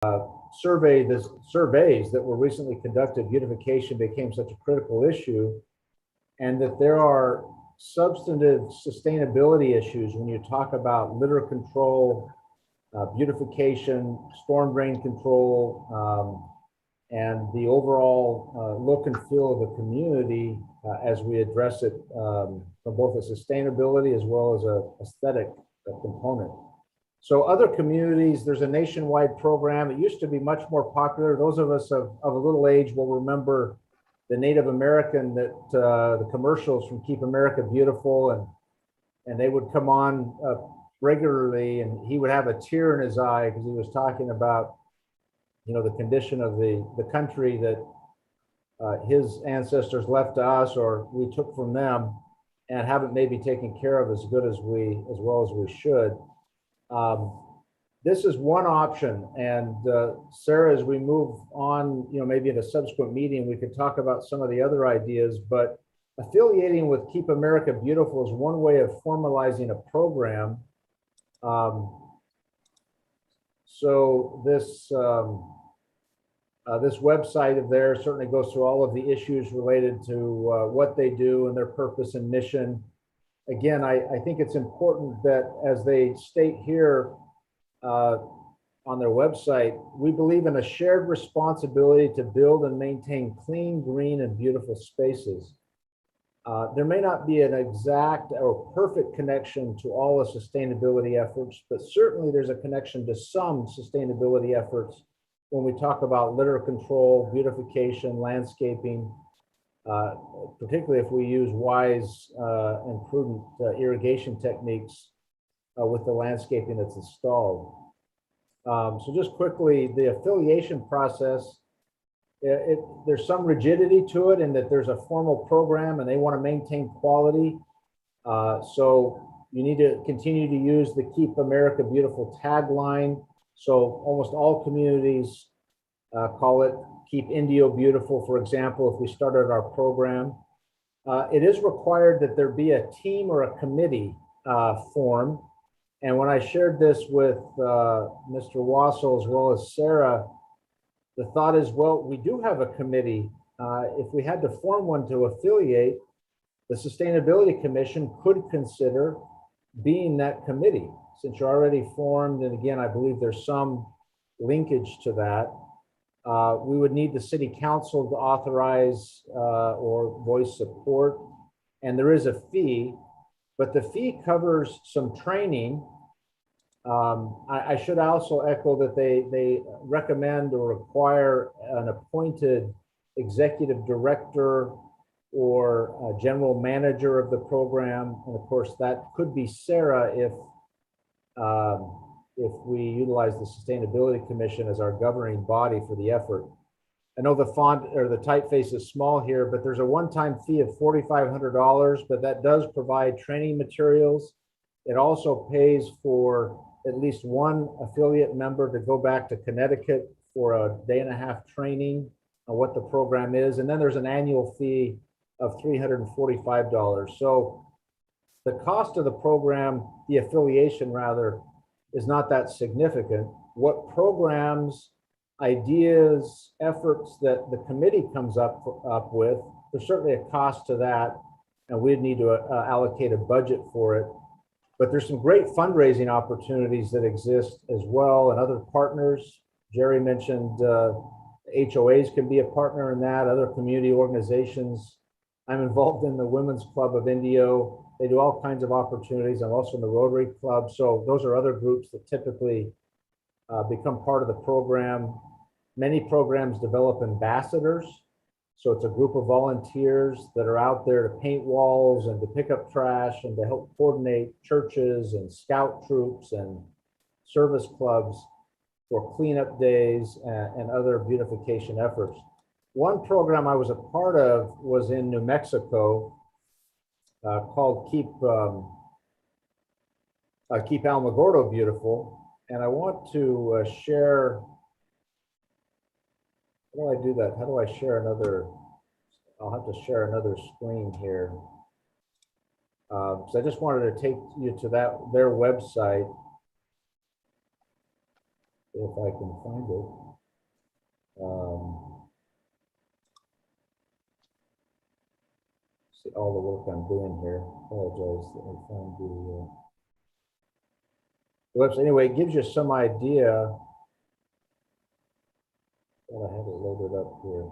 surveys that were recently conducted, beautification became such a critical issue, and that there are substantive sustainability issues when you talk about litter control, beautification, storm drain control, and the overall look and feel of the community as we address it from both a sustainability as well as a aesthetic component. So other communities, there's a nationwide program. It used to be much more popular. Those of us of a little age will remember the Native American that the commercials from Keep America Beautiful, and they would come on regularly, and he would have a tear in his eye because he was talking about, you know, the condition of the country that his ancestors left to us or we took from them and haven't maybe taken care of as well as we should. This is one option, and Sarah, as we move on, you know, maybe in a subsequent meeting, we could talk about some of the other ideas, but affiliating with Keep America Beautiful is one way of formalizing a program. So this this website of theirs certainly goes through all of the issues related to what they do and their purpose and mission. Again, I think it's important that, as they state here on their website, we believe in a shared responsibility to build and maintain clean, green, and beautiful spaces. There may not be an exact or perfect connection to all the sustainability efforts, but certainly there's a connection to some sustainability efforts when we talk about litter control, beautification, landscaping, particularly if we use wise and prudent irrigation techniques with the landscaping that's installed. So just quickly, the affiliation process, there's some rigidity to it in that there's a formal program and they want to maintain quality. So you need to continue to use the Keep America Beautiful tagline. So almost all communities call it Keep Indio Beautiful, for example, if we started our program. It is required that there be a team or a committee formed. And when I shared this with Mr. Wassel as well as Sarah, the thought is, well, we do have a committee. If we had to form one to affiliate, the Sustainability Commission could consider being that committee. Since you're already formed, and again, I believe there's some linkage to that, we would need the City Council to authorize or voice support. And there is a fee, but the fee covers some training. I should also echo that they recommend or require an appointed executive director or a general manager of the program. And of course, that could be Sarah if we utilize the Sustainability Commission as our governing body for the effort. I know the font or the typeface is small here, but there's a one-time fee of $4,500, but that does provide training materials. It also pays for at least one affiliate member to go back to Connecticut for a day-and-a-half training on what the program is. And then there's an annual fee of $345. So the cost of the program, the affiliation rather, is not that significant. What programs, ideas, efforts that the committee comes up with, there's certainly a cost to that, and we'd need to allocate a budget for it. But there's some great fundraising opportunities that exist as well, and other partners. Jerry mentioned HOAs can be a partner in that, other community organizations. I'm involved in the Women's Club of Indio. They do all kinds of opportunities. I'm also in the Rotary Club. So those are other groups that typically become part of the program. Many programs develop ambassadors. So it's a group of volunteers that are out there to paint walls and to pick up trash and to help coordinate churches and scout troops and service clubs for cleanup days and other beautification efforts. One program I was a part of was in New Mexico called Keep Alamogordo Beautiful. And I want to share, how do I do that? How do I share another? I'll have to share another screen here. So I just wanted to take you to their website. if I can find it. See all the work I'm doing here. Apologize. Let me find the website. Anyway, it gives you some idea. Well, I have it loaded up here.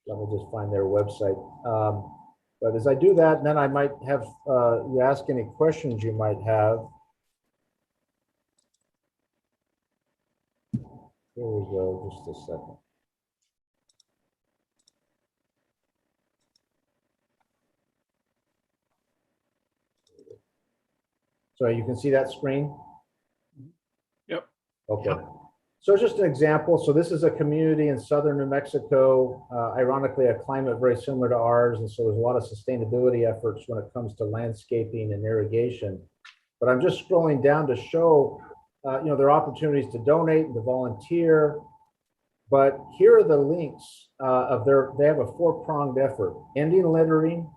Let me just find their website. But as I do that, then I might have you ask any questions you might have. Here we go, just a second. So you can see that screen? Yep. Okay. Yep. So just an example. So this is a community in southern New Mexico, ironically, a climate very similar to ours. And so there's a lot of sustainability efforts when it comes to landscaping and irrigation. But I'm just scrolling down to show, you know, there are opportunities to donate and to volunteer. But here are the links of they have a four-pronged effort: ending littering,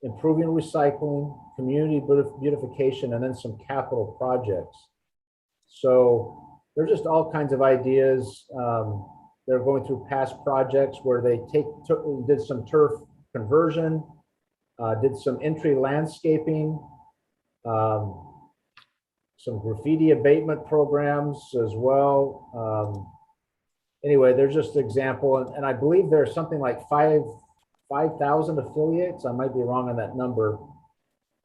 improving recycling, community beautification, and then some capital projects. So there's just all kinds of ideas. They're going through past projects where they did some turf conversion, did some entry landscaping, some graffiti abatement programs as well. Anyway, there's just an example, and I believe there's something like 5,000 affiliates. I might be wrong on that number,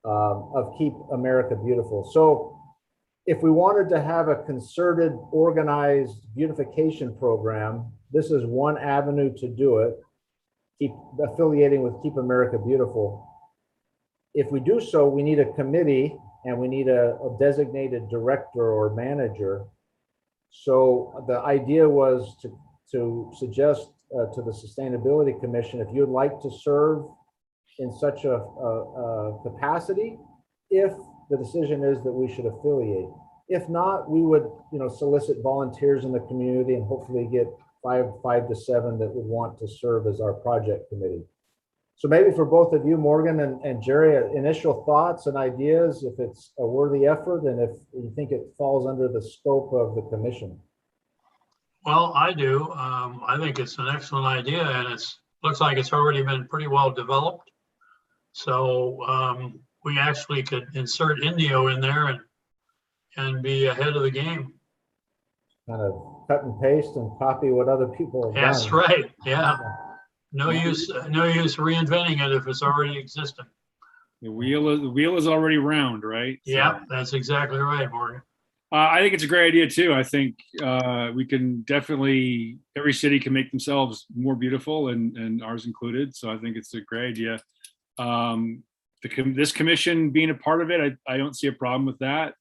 of Keep America Beautiful. So if we wanted to have a concerted, organized beautification program, this is one avenue to do it. Keep affiliating with Keep America Beautiful. If we do so, we need a committee and we need a designated director or manager. So the idea was to suggest to the Sustainability Commission, if you'd like to serve in such a capacity, if the decision is that we should affiliate. If not, we would, you know, solicit volunteers in the community and hopefully get five to seven that would want to serve as our project committee. So maybe for both of you, Morgan and Jerry, initial thoughts and ideas, if it's a worthy effort and if you think it falls under the scope of the commission. Well, I do. I think it's an excellent idea, and looks like it's already been pretty well developed. So we actually could insert Indio in there and be ahead of the game. Kind of cut and paste and copy what other people have done. That's right. Yeah. No use reinventing it if it's already existing. The wheel is already round, right? Yeah, so that's exactly right, Morgan. I think it's a great idea too. I think we can definitely, every city can make themselves more beautiful, and ours included. So I think it's a great idea. This commission being a part of it, I don't see a problem with that.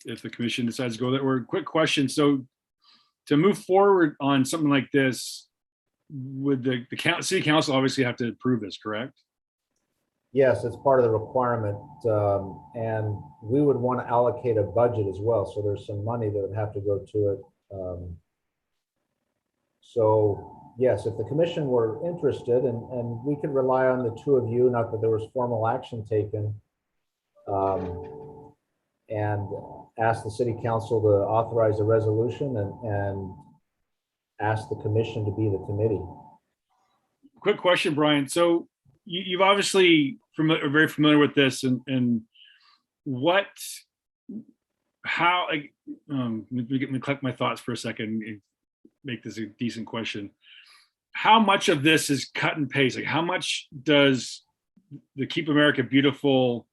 If the commission decides to go that way. Quick question. So to move forward on something like this, would the city council obviously have to approve this, correct? Yes, it's part of the requirement, and we would want to allocate a budget as well. So there's some money that would have to go to it. So yes, if the commission were interested, and we could rely on the two of you, not that there was formal action taken, and ask the city council to authorize a resolution and ask the commission to be the committee. Quick question, Brian. So you've obviously are very familiar with this, and how, like, let me collect my thoughts for a second and make this a decent question. How much of this is cut and paste? Like, how much does the Keep America Beautiful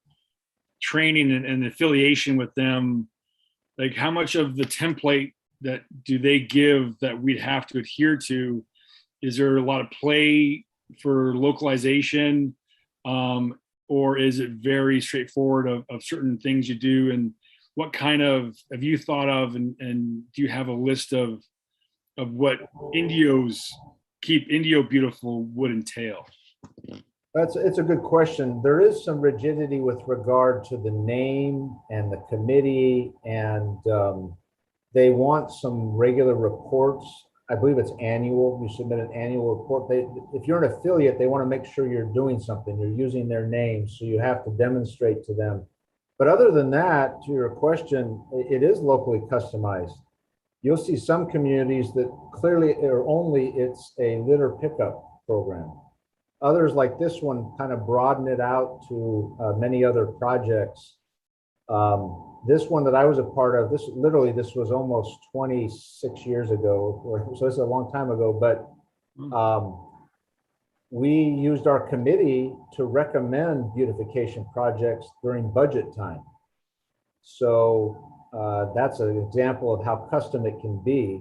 training and affiliation with them, like how much of the template that do they give that we'd have to adhere to? Is there a lot of play for localization, or is it very straightforward of certain things you do? And what kind of have you thought of, and do you have a list of what Keep Indio Beautiful would entail? It's a good question. There is some rigidity with regard to the name and the committee, and they want some regular reports. I believe it's annual. You submit an annual report. If you're an affiliate, they want to make sure you're doing something. You're using their name, so you have to demonstrate to them But other than that, to your question, it is locally customized. You'll see some communities that clearly or only it's a litter pickup program. Others like this one kind of broaden it out to many other projects. This one that I was a part of, this was almost 26 years ago, so this is a long time ago, but we used our committee to recommend beautification projects during budget time. So that's an example of how custom it can be.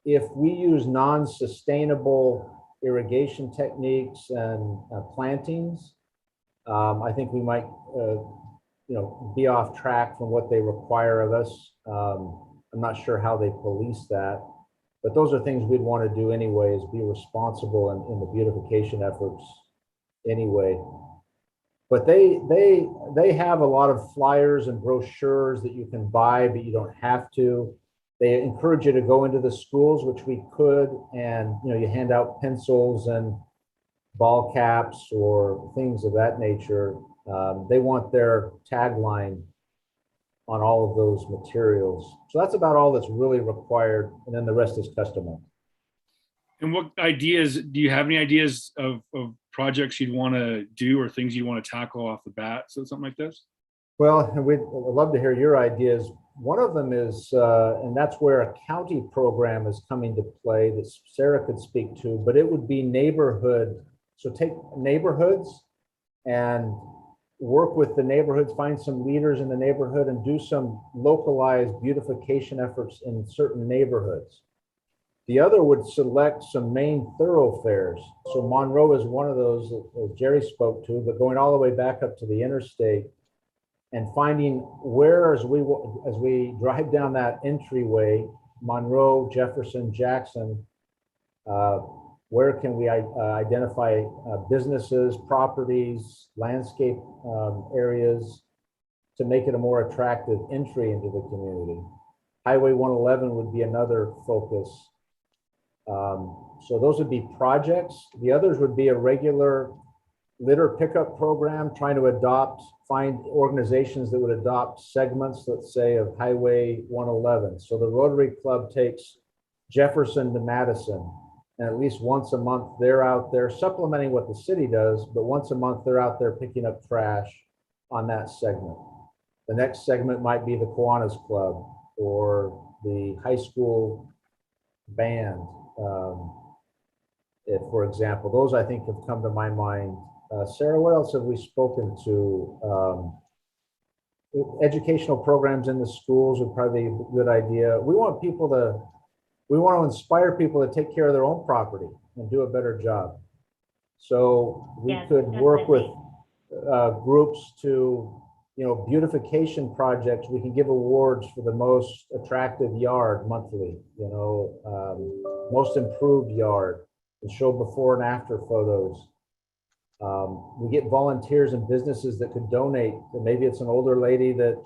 If we use non-sustainable irrigation techniques and plantings, I think we might be off track from what they require of us. I'm not sure how they police that, but those are things we'd want to do anyway, is be responsible in the beautification efforts anyway. But they have a lot of flyers and brochures that you can buy, but you don't have to. They encourage you to go into the schools, which we could, and you hand out pencils and ball caps or things of that nature. They want their tagline on all of those materials. So that's about all that's really required. And then the rest is customized. And what ideas, do you have any ideas of projects you'd want to do or things you want to tackle off the bat? So something like this? Well, we'd love to hear your ideas. One of them is, and that's where a county program is coming to play that Sarah could speak to, but it would be neighborhood. So take neighborhoods and work with the neighborhoods, find some leaders in the neighborhood and do some localized beautification efforts in certain neighborhoods. The other would select some main thoroughfares. So Monroe is one of those that Jerry spoke to, but going all the way back up to the interstate and finding where, as we drive down that entryway, Monroe, Jefferson, Jackson, where can we identify businesses, properties, landscape areas to make it a more attractive entry into the community. Highway 111 would be another focus. So those would be projects. The others would be a regular litter pickup program, trying to find organizations that would adopt segments, let's say, of Highway 111. So the Rotary Club takes Jefferson to Madison, and at least once a month they're out there supplementing what the city does, but once a month they're out there picking up trash on that segment. The next segment might be the Kiwanis Club or the high school band. For example, those I think have come to my mind. Sarah, what else have we spoken to? Educational programs in the schools would probably be a good idea. We want to inspire people to take care of their own property and do a better job. So we could work with groups to, beautification projects. We can give awards for the most attractive yard monthly, most improved yard, and show before and after photos. We get volunteers and businesses that could donate. Maybe it's an older lady that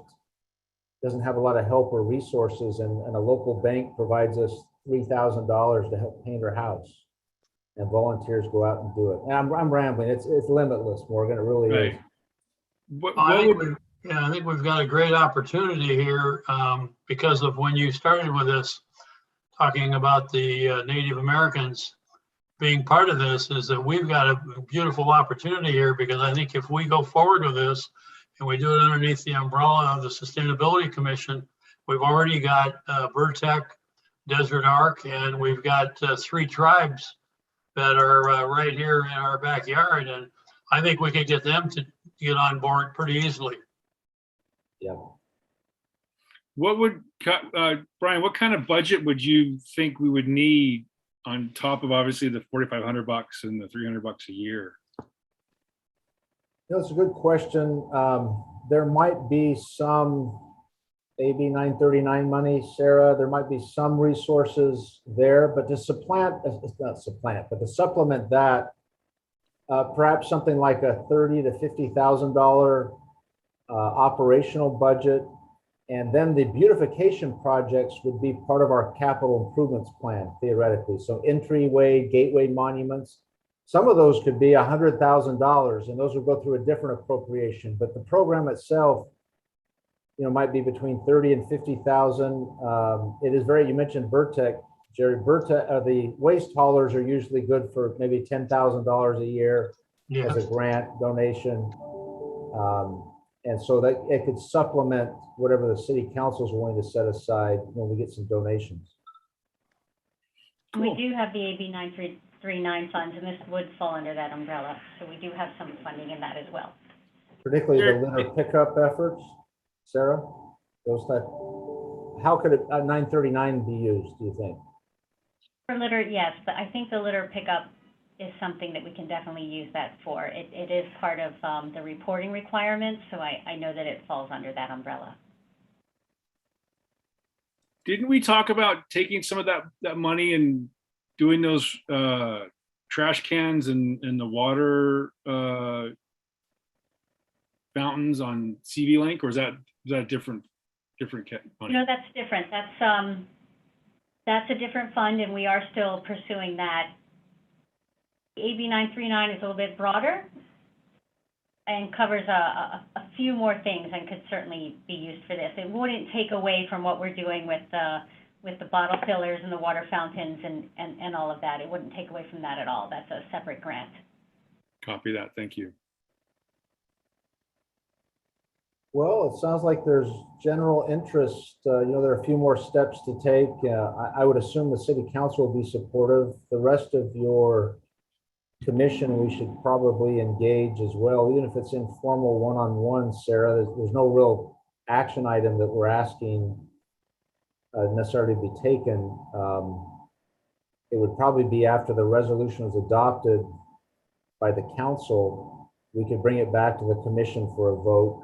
doesn't have a lot of help or resources, and a local bank provides us $3,000 to help paint her house, and volunteers go out and do it. And I'm rambling. It's limitless, Morgan. It really Right. is. I think we've got a great opportunity here because of when you started with this, talking about the Native Americans being part of this, is that we've got a beautiful opportunity here, because I think if we go forward with this and we do it underneath the umbrella of the Sustainability Commission, we've already got Burtech, Desert Arc, and we've got 3 tribes that are right here in our backyard. And I think we could get them to get on board pretty easily. Yeah. What would, Brian, what kind of budget would you think we would need on top of obviously the $4,500 and the $300 a year? It's a good question. There might be some AB 939 money, Sarah. There might be some resources there, but to supplement that, perhaps something like a $30,000 to $50,000 operational budget. And then the beautification projects would be part of our capital improvements plan, theoretically. So entryway, gateway monuments, Some of those could be $100,000, and those would go through a different appropriation. But the program itself, might be between 30 and 50,000. It is very. You mentioned Vertec, Jerry. The waste haulers are usually good for maybe $10,000 a year as a Yes. grant donation, and so that it could supplement whatever the city council is willing to set aside when we get some donations. We do have the AB 9339 funds, and this would fall under that umbrella. So we do have some funding in that as well. Particularly the litter pickup efforts, Sarah. Those type. How could a 939 be used? Do you think? For litter, yes, but I think the litter pickup is something that we can definitely use that for. It is part of the reporting requirements, so I know that it falls under that umbrella. Didn't we talk about taking some of that money and doing those trash cans and the water fountains on CV Link, or is that different money? No, that's different. That's a different fund, and we are still pursuing that. AB 939 is a little bit broader and covers a few more things and could certainly be used for this. It wouldn't take away from what we're doing with the bottle fillers and the water fountains and all of that. It wouldn't take away from that at all. That's a separate grant. Copy that. Thank you. Well, it sounds like there's general interest. There are a few more steps to take. I would assume the city council will be supportive. The rest of your commission, we should probably engage as well, even if it's informal one-on-one, Sarah. There's no real action item that we're asking necessarily to be taken. It would probably be after the resolution is adopted by the council, we could bring it back to the commission for a vote.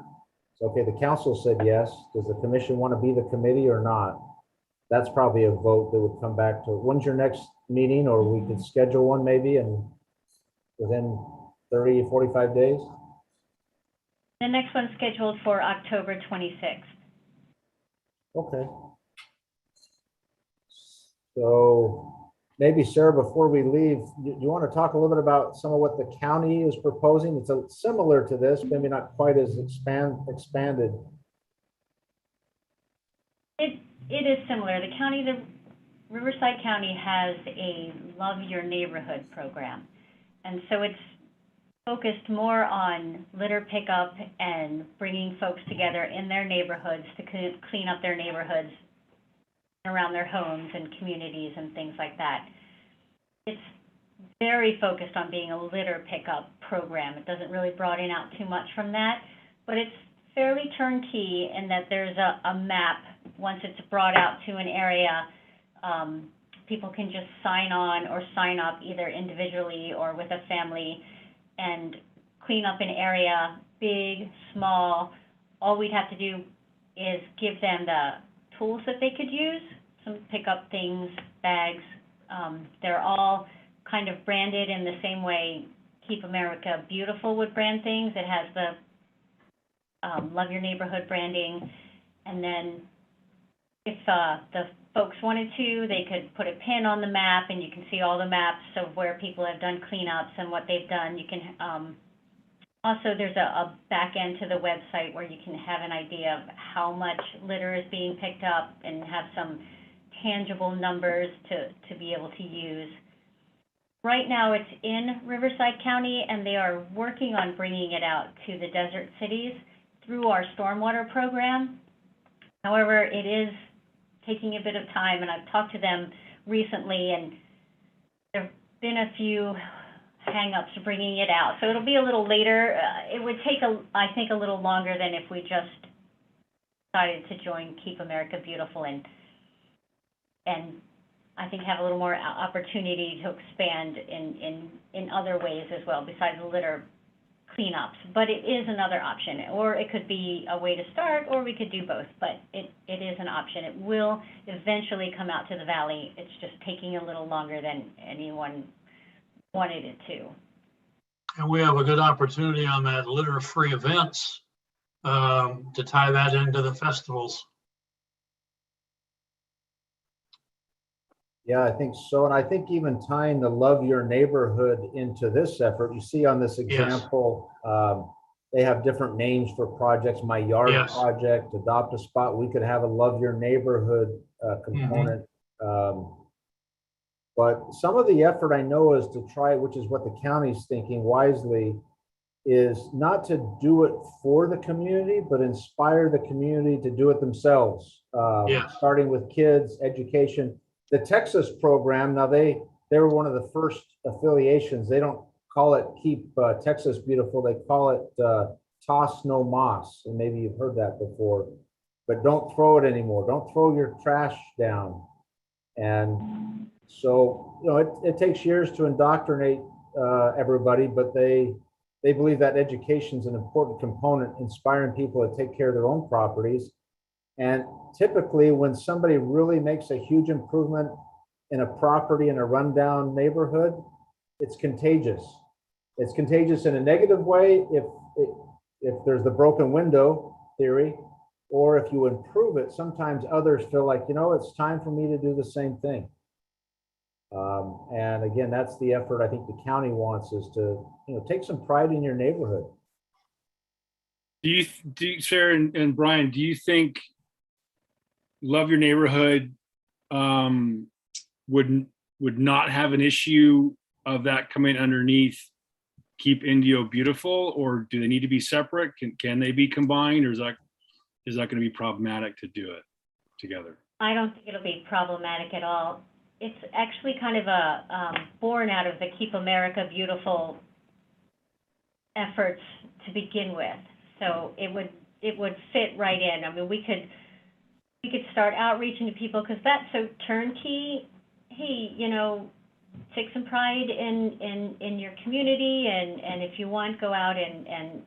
So, okay, the council said yes. Does the commission want to be the committee or not? That's probably a vote that would come back to. When's your next meeting? Or we could schedule one maybe and within 30 or 45 days? The next one's scheduled for October 26th. Okay. So maybe, Sarah, before we leave, you want to talk a little bit about some of what the county is proposing? It's similar to this, maybe not quite as expanded. It is similar. The Riverside County has a Love Your Neighborhood program. And so it's focused more on litter pickup and bringing folks together in their neighborhoods to clean up their neighborhoods around their homes and communities and things like that. It's very focused on being a litter pickup program. It doesn't really broaden out too much from that, but it's fairly turnkey in that there's a map. Once it's brought out to an area, people can just sign on or sign up either individually or with a family and clean up an area, big, small. All we'd have to do is give them the tools that they could use, some pick up things, bags. They're all kind of branded in the same way Keep America Beautiful would brand things. It has the Love Your Neighborhood branding. And then if the folks wanted to, they could put a pin on the map and you can see all the maps of where people have done cleanups and what they've done. You can also, there's a back end to the website where you can have an idea of how much litter is being picked up and have some tangible numbers to be able to use. Right now it's in Riverside County and they are working on bringing it out to the desert cities through our stormwater program. However, it is taking a bit of time, and I've talked to them recently, and there have been a few hang-ups bringing it out. So it'll be a little later. It would take, I think, a little longer than if we just decided to join Keep America Beautiful and I think have a little more opportunity to expand in other ways as well, besides the litter cleanups. But it is another option, or it could be a way to start, or we could do both, but it is an option. It will eventually come out to the valley. It's just taking a little longer than anyone wanted it to. And we have a good opportunity on that litter-free events to tie that into the festivals. Yeah, I think so. And I think even tying the Love Your Neighborhood into this effort, you see on this example, they have different names for projects. My Yard Yes. Project, Adopt a Spot. We could have a Love Your Neighborhood component. But some of the effort I know is to try, which is what the county's thinking wisely, is not to do it for the community, but inspire the community to do it themselves. Yes. Starting with kids, education. The Texas program, now they were one of the first affiliations. They don't call it Keep Texas Beautiful. They call it Toss No Moss. And maybe you've heard that before, but don't throw it anymore. Don't throw your trash down. And so, you know, it takes years to indoctrinate everybody, but they believe that education is an important component, inspiring people to take care of their own properties. And typically, when somebody really makes a huge improvement in a property in a rundown neighborhood, it's contagious. It's contagious in a negative way if there's the broken window theory, or if you improve it, sometimes others feel like, you know, it's time for me to do the same thing. And again, that's the effort I think the county wants, is to, you know, take some pride in your neighborhood. Do you, Sarah and Brian, do you think Love Your Neighborhood would not have an issue of that coming underneath Keep Indio Beautiful, or do they need to be separate? Can they be combined, or is that going to be problematic to do it together? I don't think it'll be problematic at all. It's actually kind of born out of the Keep America Beautiful efforts to begin with. So it would fit right in. I mean, we could start outreaching to people, because that's so turnkey. Hey, you know, take some pride in your community, and if you want, go out and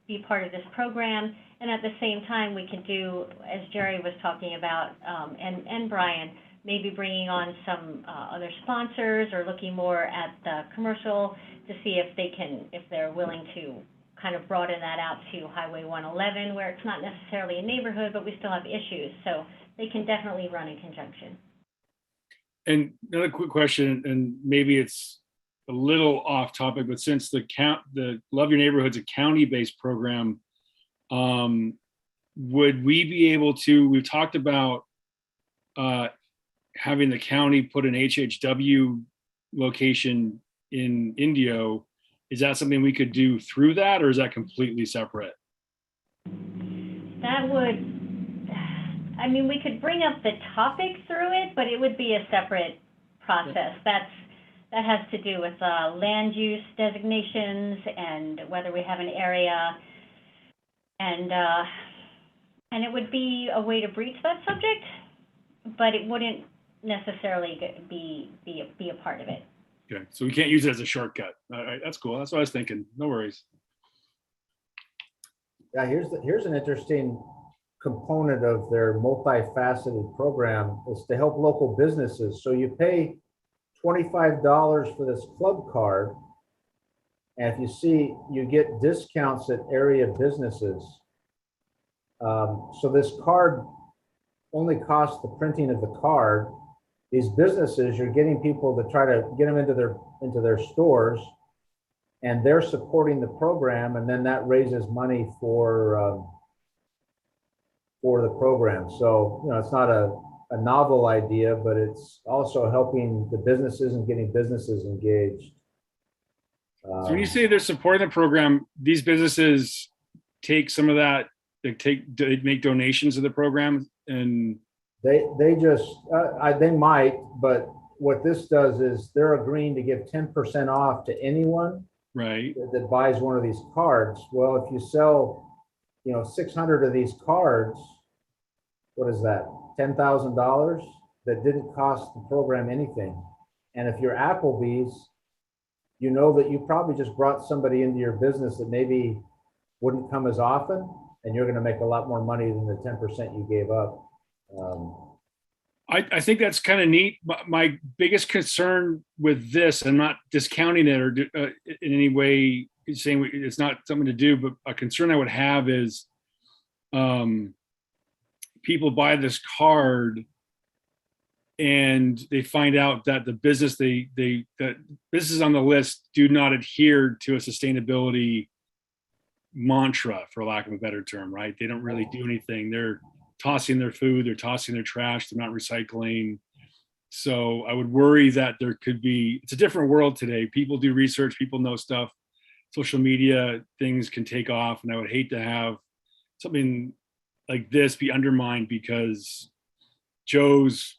be part of this program. And at the same time, we can do, as Jerry was talking about, and Brian, maybe bringing on some other sponsors, or looking more at the commercial to see if they're willing to kind of broaden that out to Highway 111, where it's not necessarily a neighborhood, but we still have issues. So they can definitely run in conjunction. And another quick question, and maybe it's a little off topic, but since the Love Your Neighborhood's a county-based program, would we be able to, we've talked about having the county put an HHW location in Indio. Is that something we could do through that, or is that completely separate? That would, I mean, we could bring up the topic through it, but it would be a separate process. That has to do with land use designations and whether we have an area, and it would be a way to breach that subject, but it wouldn't necessarily be a part of it. Okay, so we can't use it as a shortcut. All right, that's cool. That's what I was thinking. No worries. Yeah, here's an interesting component of their multifaceted program, is to help local businesses. So you pay $25 for this club card, and if you see, you get discounts at area businesses. So this card only costs the printing of the card. These businesses, you're getting people to try to get them into their stores, and they're supporting the program, and then that raises money for the program. So, you know, it's not a novel idea, but it's also helping the businesses and getting businesses engaged. So when you say they're supporting the program, these businesses take some of that, they make donations to the program, and they just they might, but what this does is they're agreeing to give 10% off to anyone right that buys one of these cards. Well, if you sell, you know, 600 of these cards, what is that? $10,000 that didn't cost the program anything. And if you're Applebee's, you know that you probably just brought somebody into your business that maybe wouldn't come as often, and you're going to make a lot more money than the 10% you gave up. I think that's kind of neat. My biggest concern with this, I'm not discounting it or in any way saying it's not something to do, but a concern I would have is people buy this card and they find out that the business that businesses on the list do not adhere to a sustainability mantra, for lack of a better term, right? They don't really do anything. They're tossing their food, they're tossing their trash, they're not recycling. So I would worry that there could be, it's a different world today. People do research, people know stuff. Social media things can take off, and I would hate to have something like this be undermined because Joe's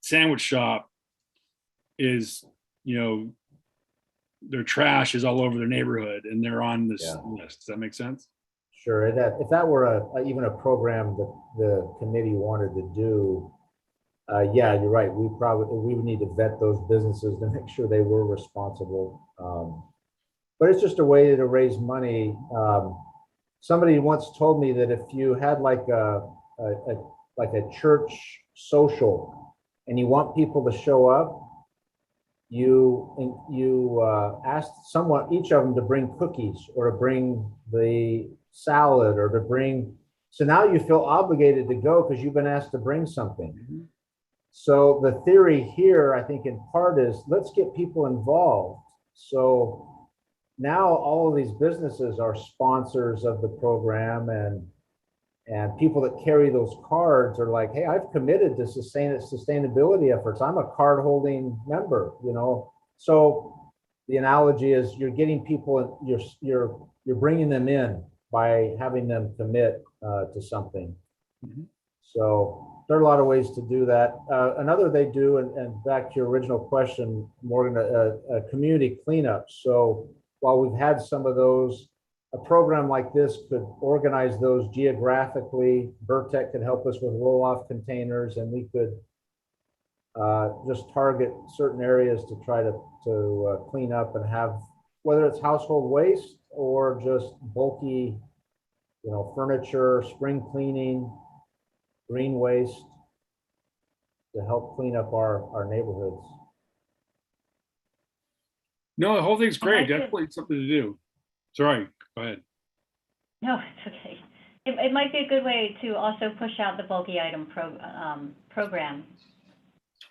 sandwich shop is, their trash is all over their neighborhood and they're on this list. Does that make sense? Sure. If that were even a program that the committee wanted to do, yeah, you're right. We would need to vet those businesses to make sure they were responsible. But it's just a way to raise money. Somebody once told me that if you had like a church social and you want people to show up, you ask each of them to bring cookies or to bring the salad or to bring, so now you feel obligated to go because you've been asked to bring something. Mm-hmm. So the theory here, I think in part, is let's get people involved. So now all of these businesses are sponsors of the program, and people that carry those cards are like, hey, I've committed to sustainability efforts. I'm a card holding member, So the analogy is you're getting people, you're bringing them in by having them commit to something. Mm-hmm. So there are a lot of ways to do that. Another they do, and back to your original question, Morgan, a community cleanup. So while we've had some of those, a program like this could organize those geographically. Burtech could help us with roll-off containers, and we could just target certain areas to try to clean up and have, whether it's household waste or just bulky, furniture, spring cleaning, green waste, to help clean up our neighborhoods. No, the whole thing's great. Definitely something to do. Sorry, go ahead. No, it's okay. It might be a good way to also push out the bulky item program.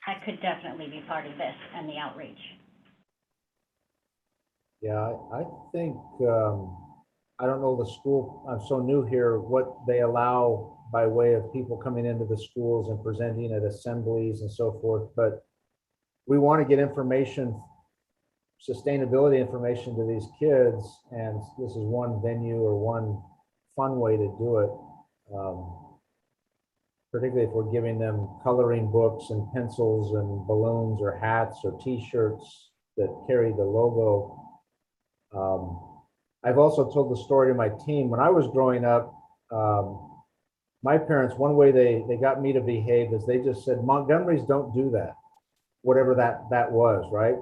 That could definitely be part of this and the outreach. Yeah, I think, I don't know the school, I'm so new here, what they allow by way of people coming into the schools and presenting at assemblies and so forth, but we want to get information, sustainability information to these kids, and this is one venue or one fun way to do it, particularly if we're giving them coloring books and pencils and balloons or hats or t-shirts that carry the logo. I've also told the story to my team. When I was growing up, my parents, one way they got me to behave is they just said, Montgomerys don't do that, whatever that was, right?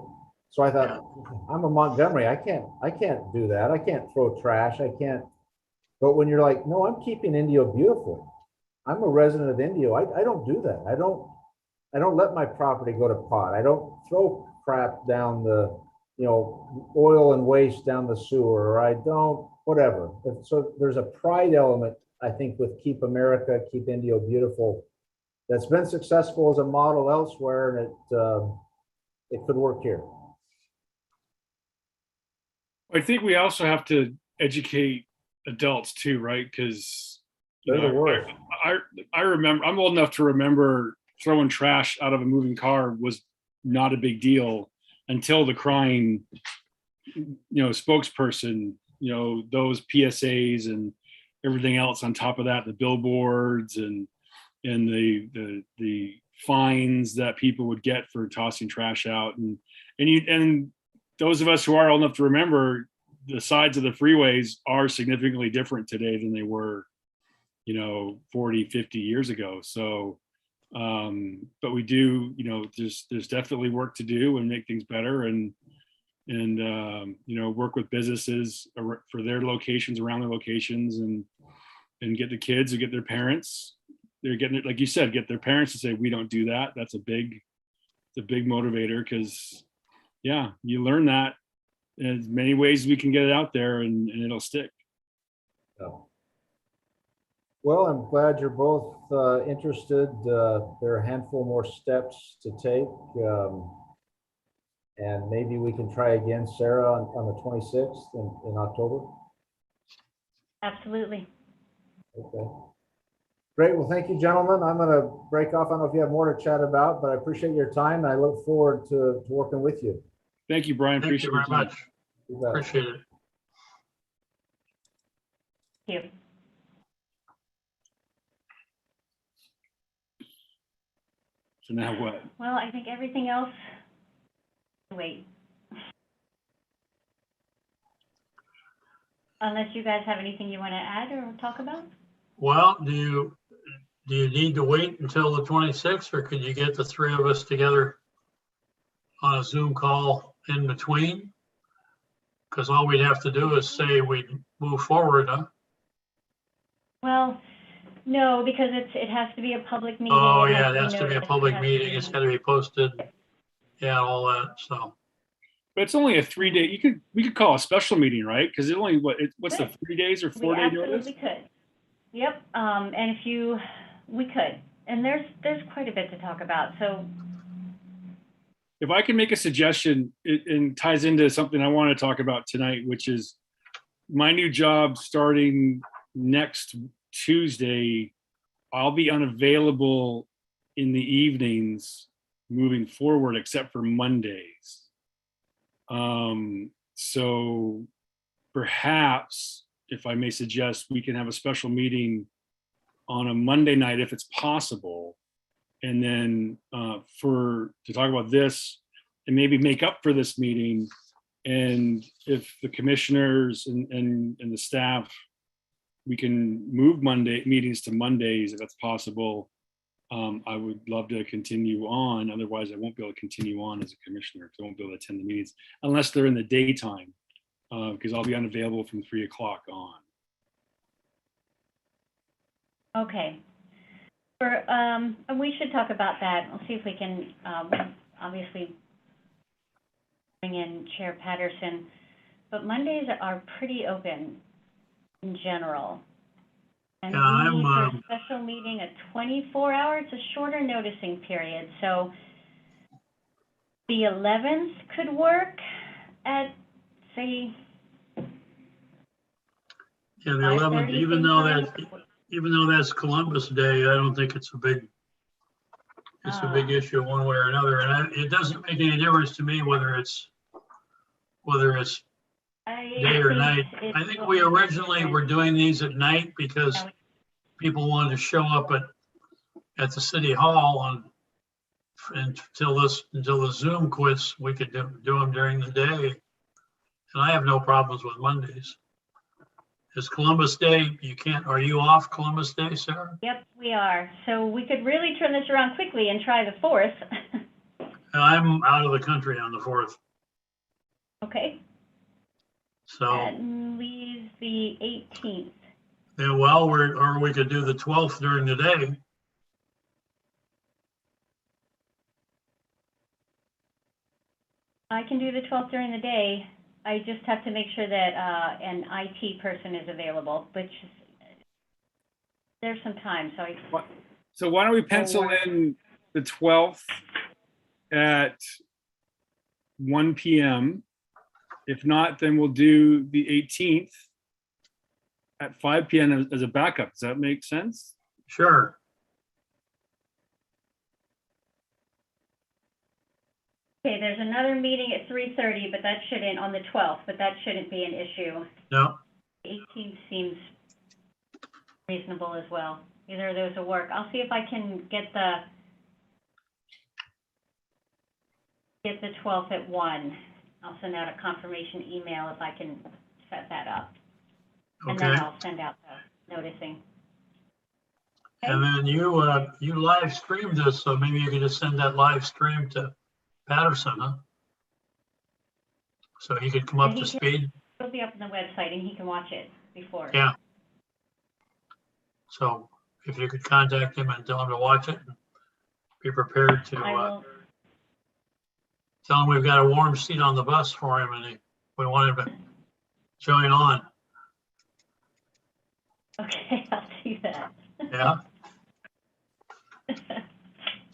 So I thought, I'm a Montgomery. I can't do that. I can't throw trash. I can't. But when you're like, no, I'm keeping Indio beautiful. I'm a resident of Indio. I don't do that. I don't let my property go to pot. I don't throw crap down the, oil and waste down the sewer, or I don't, whatever. So there's a pride element, I think, with Keep America, Keep Indio Beautiful, that's been successful as a model elsewhere, and it could work here. I think we also have to educate adults too, right? Because I remember, I'm old enough to remember throwing trash out of a moving car was not a big deal until the crying, spokesperson, those PSAs and everything else on top of that, the billboards and the fines that people would get for tossing trash out, and those of us who are old enough to remember, the sides of the freeways are significantly different today than they were, 40, 50 years ago. So, but we do, there's definitely work to do and make things better, and work with businesses for their locations, around their locations, and get the kids or get their parents. They're getting it, like you said, get their parents to say, we don't do that. That's a big motivator, because you learn that in as many ways we can get it out there, and it'll stick. So, Well, I'm glad you're both interested. There are a handful more steps to take. And maybe we can try again, Sarah, on the 26th in October. Absolutely. Okay. Great. Well, thank you, gentlemen. I'm going to break off. I don't know if you have more to chat about, but I appreciate your time. And I look forward to working with you. Thank you, Brian. Thank you Appreciate very your time. much. You bet. Appreciate it. Thank you. So now what? Well, I think everything else, wait. Unless you guys have anything you want to add or talk about? Well, do you need to wait until the 26th, or could you get the three of us together on a Zoom call in between? Because all we'd have to do is say we'd move forward, huh? Well, no, because it has to be a public meeting. Oh, It yeah, it has to be a noticed, public has to meeting. be- It's got to be posted. Yeah, all that, so. But it's only a 3-day. We could call a special meeting, right? Because it only what's the 3 days or We 4-day notice? absolutely could. Yep, and we could, and there's quite a bit to talk about, so. If I can make a suggestion, it ties into something I want to talk about tonight, which is my new job starting next Tuesday. I'll be unavailable in the evenings moving forward, except for Mondays. So perhaps, if I may suggest, we can have a special meeting on a Monday night if it's possible. And then to talk about this and maybe make up for this meeting. And if the commissioners and the staff, we can move Monday meetings to Mondays if that's possible. I would love to continue on. Otherwise, I won't be able to continue on as a commissioner because I won't be able to attend the meetings unless they're in the daytime, because I'll be unavailable from 3 o'clock on. Okay. And we should talk about that. We'll see if we can, obviously bring in Chair Patterson, but Mondays are pretty open in general. And Yeah, we need for a I'm, special meeting a 24-hour, it's a shorter noticing period. So the 11th could work at, say, yeah, the 11th, 5:30 even though that's Columbus Day, I don't think it's a big issue one way or another. And it doesn't make any difference to me whether it's day or night. I think we originally were doing these at night because people wanted to show up at the city hall until the Zoom quits, we could do them during the day. And I have no problems with Mondays. Is Columbus Day, are you off Columbus Day, Sarah? Yep, we are. So we could really turn this around quickly and try the 4th. I'm out of the country on the 4th. Okay. So, That leaves the 18th. yeah, well, or we could do the 12th during the day. I can do the 12th during the day. I just have to make sure that an IT person is available, which there's some time, so So why don't we pencil in the 12th at 1 p.m. If not, then we'll do the 18th at 5 p.m. as a backup. Does that make sense? Sure. Okay, there's another meeting at 3:30, but that shouldn't, on the 12th, but that shouldn't be an issue. No. 18th seems reasonable as well. Either of those will work. I'll see if I can get the 12th at 1. I'll send out a confirmation email if I can set that up. And then Okay. I'll send out the noticing. And then you live streamed this, so maybe you could just send that live stream to Patterson, huh? So he could come up to speed. It'll be up on the website and he can watch it before. Yeah. So if you could contact him and tell him to watch it, and be prepared to I will. tell him we've got a warm seat on the bus for him, and we want him to join on. Okay, I'll do like that. Yeah.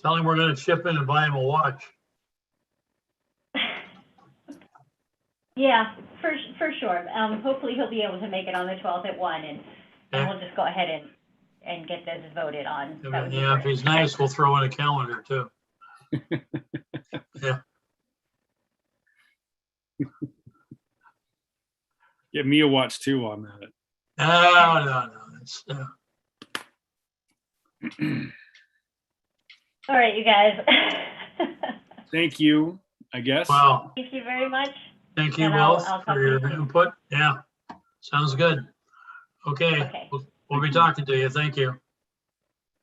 Tell him we're gonna chip in and buy him a watch. Yeah, for sure. Hopefully he'll be able to make it on the 12th at 1, and Yeah. we'll just go ahead and get this voted on. That would be Yeah, if great. he's nice, we'll throw in a calendar too. Yeah. Get me a watch too while I'm at it. No. It's, All right, you guys. Thank you, I guess. well, Thank you very much. thank you And I'll both talk for to you your soon. input. Yeah, sounds good. Okay, Okay. we'll be talking to you. Thank you.